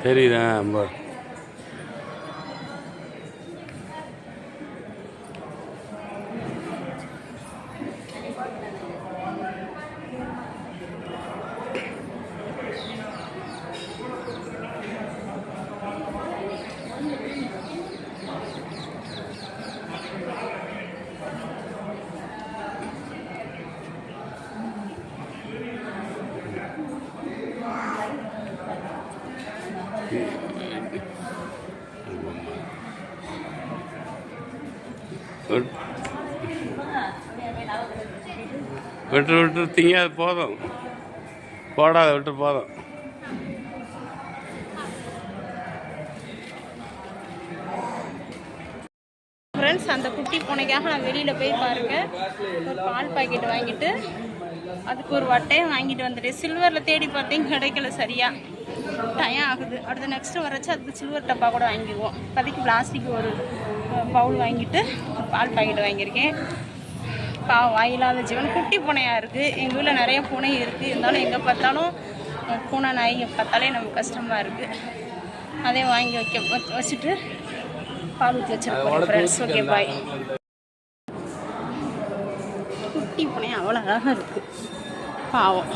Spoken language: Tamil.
தெரியுதா ரொம்ப விட்டு விட்டு திங்க போதும், போடாத விட்டு போதும். ஃப்ரெண்ட்ஸ், அந்த குட்டி பூனைக்காக நான் வெளியில் போய் பாருங்க ஒரு பால் பாக்கெட் வாங்கிட்டு அதுக்கு ஒரு வட்டையை வாங்கிட்டு வந்துட்டேன். சில்வரில் தேடி பார்த்தேன், கிடைக்கல, சரியாக டயம் ஆகுது. அடுத்து நெக்ஸ்ட்டு வரச்சு அதுக்கு சில்வர் டப்பா கூட வாங்கிடுவோம். இப்போதைக்கு பிளாஸ்டிக் ஒரு பவுல் வாங்கிட்டு பால் பாக்கெட் வாங்கியிருக்கேன். வாயில்லாத ஜீவன் குட்டி பூனையாக இருக்குது. எங்கள் வீட்டில் நிறைய பூனை இருக்குது, இருந்தாலும் எங்கே பார்த்தாலும் பூனை நாய்ங்க பார்த்தாலே நமக்கு கஷ்டமாக இருக்குது. அதையும் வாங்கி வச்சுட்டு பால் ஊற்றி வச்சிருக்கோம் ஃப்ரெண்ட்ஸ். ஓகே, பாய். குட்டி பூனை அவ்வளோ அழகாக இருக்குது, பாவம்.